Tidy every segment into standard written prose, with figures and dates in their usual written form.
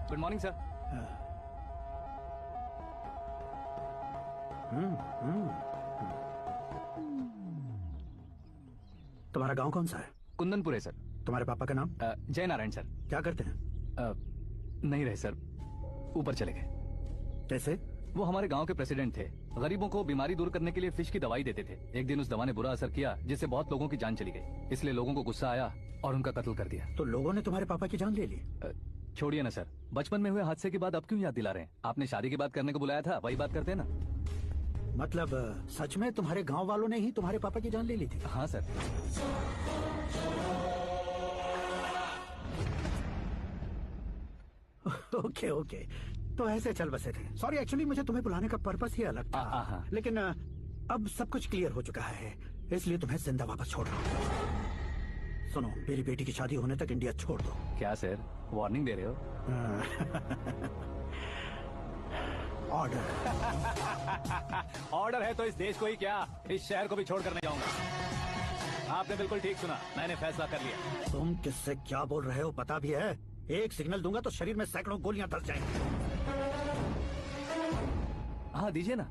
Good morning sir. तुम्हारा गांव कौन सा है? कुंदनपुर है सर। तुम्हारे पापा का नाम? जय नारायण सर। क्या करते हैं? नहीं रहे सर, ऊपर चले गए। कैसे? वो हमारे गांव के प्रेसिडेंट थे। गरीबों को बीमारी दूर करने के लिए फिश की दवाई देते थे। एक दिन उस दवा ने बुरा असर किया जिससे बहुत लोगों की जान चली गई। इसलिए लोगों को गुस्सा आया और उनका कत्ल कर दिया। तो लोगों ने तुम्हारे पापा की जान ले ली? छोड़िए ना सर, बचपन में हुए हादसे के बाद अब क्यों याद दिला रहे हैं? आपने शादी की बात करने को बुलाया था, वही बात करते हैं ना। मतलब सच में तुम्हारे गांव वालों ने ही तुम्हारे पापा की जान ले ली थी? हाँ सर। ओके ओके, तो ऐसे चल बसे थे। सॉरी, एक्चुअली मुझे तुम्हें बुलाने का पर्पस ही अलग था। लेकिन अब सब कुछ क्लियर हो चुका है, इसलिए तुम्हें जिंदा वापस छोड़ रहा हूँ। सुनो, मेरी बेटी की शादी होने तक इंडिया छोड़ दो। क्या सर, वार्निंग दे रहे हो? ऑर्डर। ऑर्डर है तो इस देश को ही क्या, इस शहर को भी छोड़कर नहीं जाऊंगा। आपने बिल्कुल ठीक सुना, मैंने फैसला कर लिया। तुम किससे क्या बोल रहे हो पता भी है? एक सिग्नल दूंगा तो शरीर में सैकड़ों गोलियां धस जाएंगी। हाँ दीजिए ना।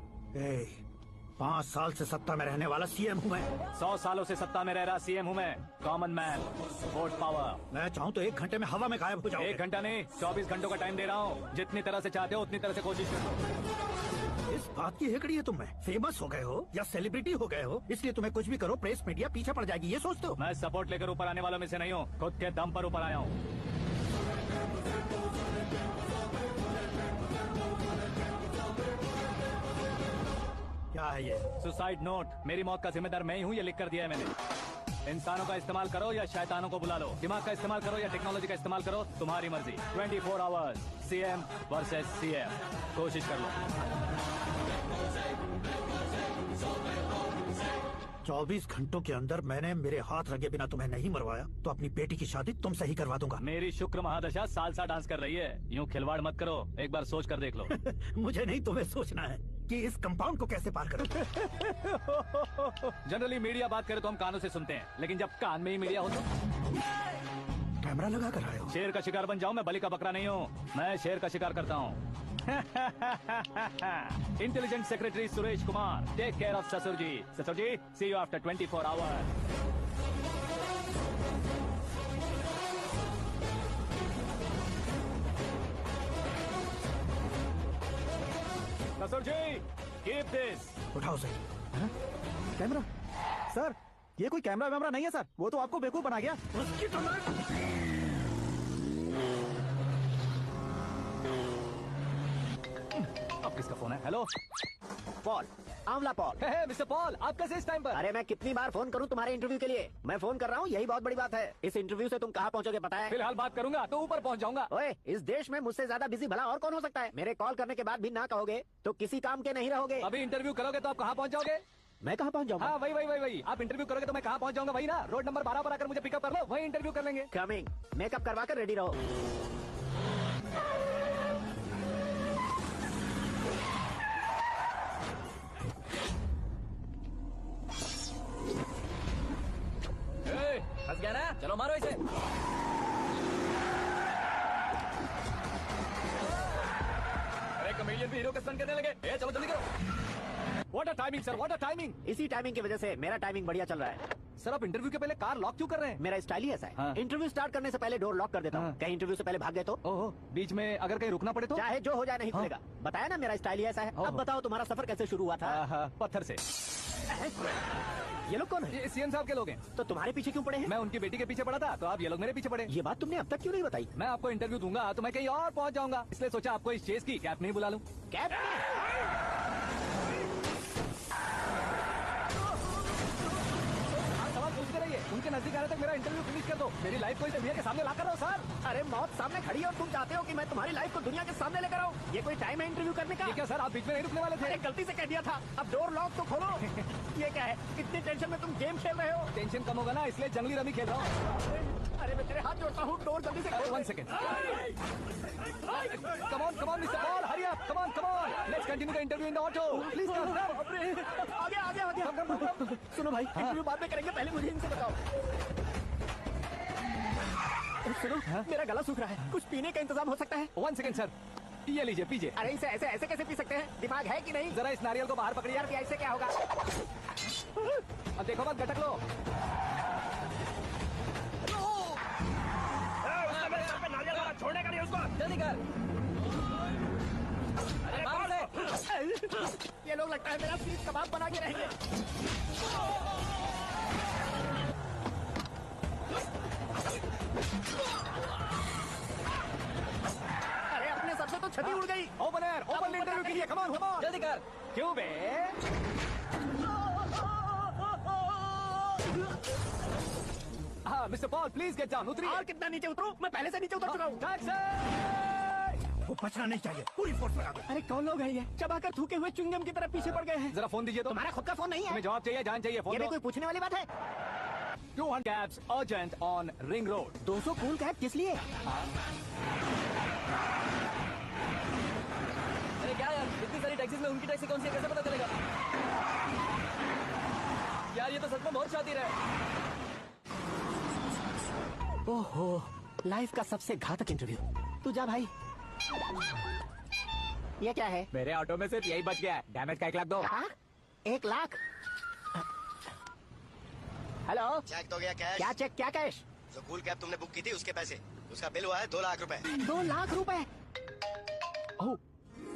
5 साल से सत्ता में रहने वाला सीएम हूँ मैं। 100 सालों से सत्ता में रह रहा सीएम हूँ मैं। Common man, vote power. मैं चाहूँ तो 1 घंटे में हवा में गायब हो जाऊँ। 1 घंटा नहीं, 24 घंटों का टाइम दे रहा हूँ। जितनी तरह से चाहते हो उतनी तरह से कोशिश करो। इस बात की हेकड़ी है तुम में। फेमस हो गए हो या सेलिब्रिटी हो गए हो, इसलिए तुम्हें कुछ भी करो प्रेस मीडिया पीछे पड़ जाएगी, ये सोचते हो? मैं सपोर्ट लेकर ऊपर आने वालों में से नहीं हूँ, खुद के दम पर ऊपर आया हूँ। क्या है ये? Suicide note. मेरी मौत का जिम्मेदार मैं ही हूँ, ये लिख कर दिया है मैंने। इंसानों का इस्तेमाल करो या शैतानों को बुला लो, दिमाग का इस्तेमाल करो या टेक्नोलॉजी का इस्तेमाल करो, तुम्हारी मर्जी। 24 आवर्स, सीएम वर्सेस सीएम। कोशिश कर लो। 24 घंटों के अंदर मैंने मेरे हाथ रगे बिना तुम्हें नहीं मरवाया तो अपनी बेटी की शादी तुमसे ही करवा दूंगा। मेरी शुक्र महादशा सालसा डांस कर रही है, यूँ खिलवाड़ मत करो, एक बार सोच कर देख लो। मुझे नहीं, तुम्हें सोचना है कि इस कंपाउंड को कैसे पार करूं। जनरली मीडिया बात करे तो हम कानों से सुनते हैं, लेकिन जब कान में ही मीडिया हो तो कैमरा लगा कर आए हो। शेर का शिकार बन जाऊं, मैं बलि का बकरा नहीं हूँ, मैं शेर का शिकार करता हूँ। Intelligent secretary Suresh Kumar, take care of ससुर जी। ससुर जी, सी यू आफ्टर 24 आवर्स। ससुर जी, कीप दिस। उठाओ सही। कैमरा? सर, ये कोई कैमरा वैमरा नहीं है सर, वो तो आपको बेवकूफ बना गया। उसकी तो अब किसका फोन है? हेलो पॉल, आंवला पॉल। मिस्टर पॉल, आप कैसे इस टाइम पर? अरे मैं कितनी बार फोन करूं तुम्हारे इंटरव्यू के लिए? मैं फोन कर रहा हूं, यही बहुत बड़ी बात है। इस इंटरव्यू से तुम कहां पहुंचोगे पता है? फिलहाल बात करूंगा तो ऊपर पहुंच जाऊंगा। ओए, इस देश में मुझसे ज्यादा बिजी भला और कौन हो सकता है? मेरे कॉल करने के बाद भी ना कहोगे तो किसी काम के नहीं रहोगे। अभी इंटरव्यू करोगे तो आप कहाँ पहुंच जाओगे? मैं कहां पहुंच जाऊंगा? हाँ वही। आप इंटरव्यू करोगे तो मैं कहाँ पहुंच जाऊंगा? वही ना, रोड नंबर 12 पर आकर मुझे पिकअप कर लो, वही इंटरव्यू कर लेंगे। कमिंग। मेकअप करवा कर रेडी रहो। फंस गया ना, चलो मारो इसे। अरे कमेडियन भी हीरो का स्टंट करने लगे। चलो जल्दी करो। What a timing sir, what a timing. इसी टाइमिंग की वजह से मेरा टाइमिंग बढ़िया चल रहा है। सर आप इंटरव्यू के पहले कार लॉक क्यों कर रहे हैं? मेरा स्टाइल ही ऐसा है। हाँ। इंटरव्यू स्टार्ट करने से पहले डोर लॉक कर देता हूँ। कहीं इंटरव्यू से पहले भाग गए तो? ओहो, बीच में अगर कहीं रुकना पड़े तो? चाहे जो हो जाए नहीं खुलेगा। बताया ना मेरा स्टाइल ही ऐसा है। अब बताओ तुम्हारा सफर कैसे शुरू हुआ था? पत्थर से। ये लोग कौन है? ये सीएम साहब के लोग हैं। तो तुम्हारे पीछे क्यों पड़े हैं? मैं उनकी बेटी के पीछे पड़ा था तो आप ये लोग मेरे पीछे पड़े। ये बात तुमने अब तक क्यों नहीं बताई? मैं आपको इंटरव्यू दूंगा तो मैं कहीं और पहुंच जाऊंगा, इसलिए सोचा आपको इस चेस की कैप नहीं बुला लूं। कैप? सवाल पूछते रहिए, उनके नजदीक आने तक मेरा इंटरव्यू फिनिश कर दो। मेरी लाइफ को इस दुनिया के सामने ला कर रहो सर। अरे मौत सामने खड़ी है और तुम चाहते हो कि मैं तुम्हारी लाइफ को दुनिया के सामने लेकर आऊं? ये कोई टाइम है इंटरव्यू करने का? ये क्या सर, आप बीच में नहीं रुकने वाले थे? अरे गलती से कह दिया था, अब डोर लॉक तो खोलो। ये क्या है, इतनी टेंशन में तुम गेम खेल रहे हो? टेंशन कम होगा ना, इसलिए जंगली रमी खेल रहा हूँ। अरे मैं तेरे हाथ जोड़ता हूँ, डोर जल्दी से खोलो। 1 second. Come on, Mr. Paul, hurry up. Come on. Let's continue the interview in the auto. Please come. आगे। सुनो भाई, इंटरव्यू बाद में करेंगे, पहले मुझे इनसे बताओ। सुनो, मेरा गला सूख रहा है, कुछ पीने का इंतजाम हो सकता है? 1 सेकंड सर, ये लीजिए पीजिए। अरे इसे ऐसे ऐसे कैसे पी सकते हैं? दिमाग है कि नहीं? जरा इस नारियल को बाहर पकड़िए। यार ऐसे क्या होगा? अब देखो मत गटक लो। छोड़ने का नहीं उसको। जल्दी कर। अरे बाहर से। ये लोग लगता है मेरा सीख कबाब बना के रहेंगे। अरे अपने सर से तो छती उड़ गई। ओपनर, ओपन इंटरव्यू के लिए, कम ऑन, जल्दी कर। क्यों बे? हाँ mister Paul, please get down. उतरिए। और कितना नीचे उतरूं? मैं पहले से नीचे उतर चुका हूँ। टैक्सी! वो बचना नहीं चाहिए, पूरी फोर्स लगा दो। अरे कौन लोग हैं ये? चबाकर थूके हुए च्युइंगम की तरह पीछे पड़ गए हैं। जरा फोन दीजिए तो। तुम्हारा खुद का फोन नहीं है? हमें जवाब चाहिए, जान चाहिए, फोन ये भी दो। कोई पूछने वाली बात है? 200 cabs urgent on Ring Road। 200 cool cab किस लिए? अरे क्या यार, इतनी सारी टैक्सीज में उनकी टैक्सी कौन सी है, कैसे पता चलेगा? यार ये तो सच में बहुत शातिर है। ओहो, लाइफ का सबसे घातक इंटरव्यू। तू जा भाई। ये क्या है? मेरे ऑटो में सिर्फ यही बच गया है। डैमेज का 1 लाख दो। हाँ? 1 लाख? हेलो, चेक तो गया कैश। क्या चेक, क्या कैश? जो कूल कैब तुमने बुक की थी उसके पैसे, उसका बिल हुआ है 2 लाख रुपए। 2 लाख रुपए? ओह,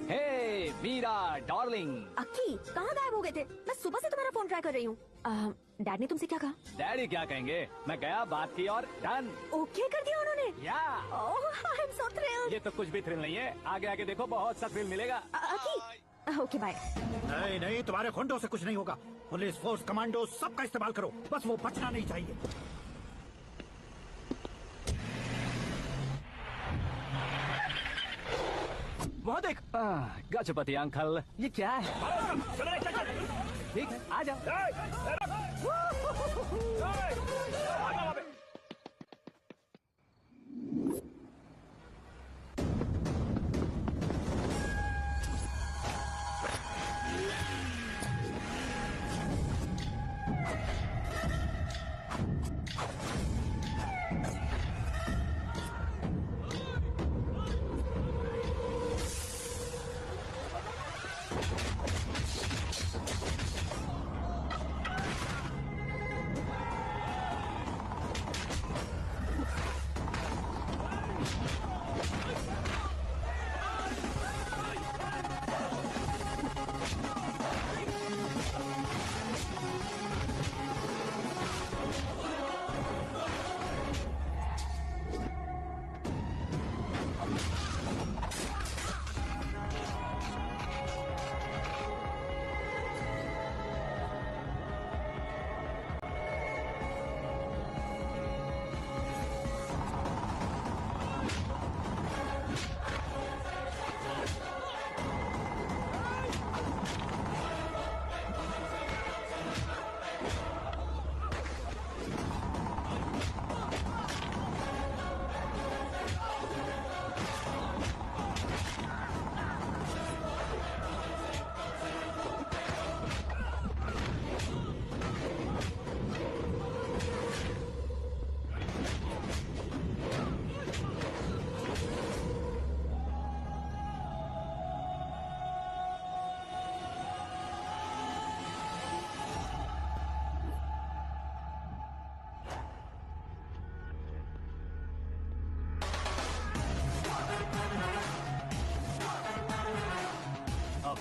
हे मीरा डार्लिंग। अक्की, कहाँ गायब हो गए थे? मैं सुबह से तुम्हारा फोन ट्राई कर रही हूँ। डैड ने तुमसे क्या कहा? डैडी क्या कहेंगे, मैं गया, बात की और डन। ओके कर दिया उन्होंने? या ओह, आई एम सो थ्रिल्ड। ये तो कुछ भी थ्रिल नहीं है, आगे आगे देखो बहुत सा थ्रिल मिलेगा। अक्की, ओके बाय। नहीं नहीं, तुम्हारे गुंडों से कुछ नहीं होगा। पुलिस फोर्स, कमांडो, सबका इस्तेमाल करो, बस वो बचना नहीं चाहिए। वहाँ देख। गजपति अंकल, ये क्या है? ठीक है, आ जाओ।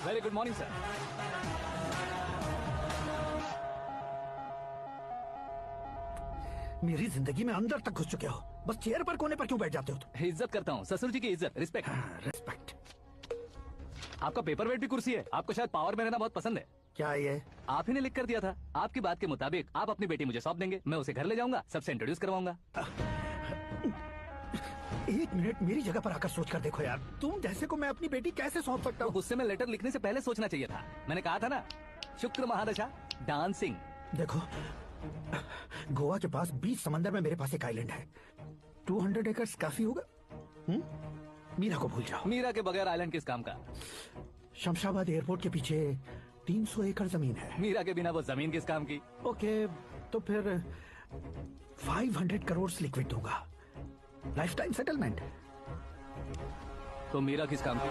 Very good morning sir. मेरी जिंदगी में अंदर तक घुस चुके हो, बस चेयर पर कोने पर क्यों बैठ जाते हो तुम? इज्जत करता हूँ, ससुर जी की इज्जत, रिस्पेक्ट। रेस्पेक्ट। आपका पेपर वेट भी कुर्सी है, आपको शायद पावर में रहना बहुत पसंद है। क्या ये? आप ही ने लिख कर दिया था। आपकी बात के मुताबिक आप अपनी बेटी मुझे सौंप देंगे, मैं उसे घर ले जाऊंगा, सबसे इंट्रोड्यूस करवाऊंगा। 1 मिनट मेरी जगह पर आकर सोच कर देखो यार, तुम जैसे को मैं अपनी बेटी कैसे सौंप सकता हूँ? गुस्से में लेटर लिखने से पहले सोचना चाहिए था। मैंने कहा था ना, शुक्र महादशा डांसिंग। देखो, गोवा के पास बीच समंदर में मेरे पास एक आइलैंड है। 200 एकर्स काफी होगा। मीरा को भूल जाओ। मीरा के बगैर आइलैंड किस काम का? शमशाबाद एयरपोर्ट के पीछे 300 एकड़ जमीन है। मीरा के बिना वो जमीन किस काम की? ओके, तो फिर 500 करोड़ लिक्विड दूंगा। Life time settlement. तो मीरा किस काम की?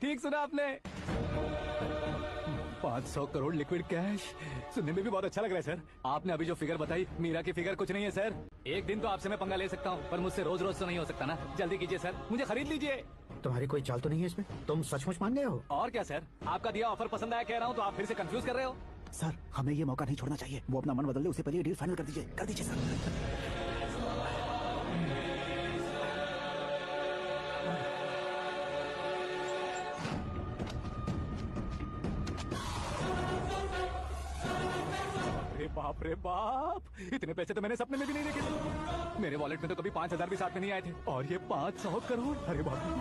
ठीक सुना आपने, 500 करोड़ लिक्विड कैश। सुनने में भी बहुत अच्छा लग रहा है सर। आपने अभी जो फिगर बताई, मीरा की फिगर कुछ नहीं है सर। एक दिन तो आपसे मैं पंगा ले सकता हूँ, पर मुझसे रोज रोज तो नहीं हो सकता ना। जल्दी कीजिए सर, मुझे खरीद लीजिए। तुम्हारी कोई चाल तो नहीं है इसमें? तुम सचमुच मान गए हो? और क्या सर, आपका दिया ऑफर पसंद आया कह रहा हूँ, तो आप फिर से कंफ्यूज कर रहे हो। सर, हमें ये मौका नहीं छोड़ना चाहिए। वो अपना मन बदल ले, उससे पहले डील फाइनल कर दीजिए। कर दीजिए सर। अरे बाप रे बाप, इतने पैसे तो मैंने सपने में भी नहीं देखे थे। मेरे वॉलेट में तो कभी 5,000 भी साथ में नहीं आए थे, और ये 500 करोड़। अरे बाप रे।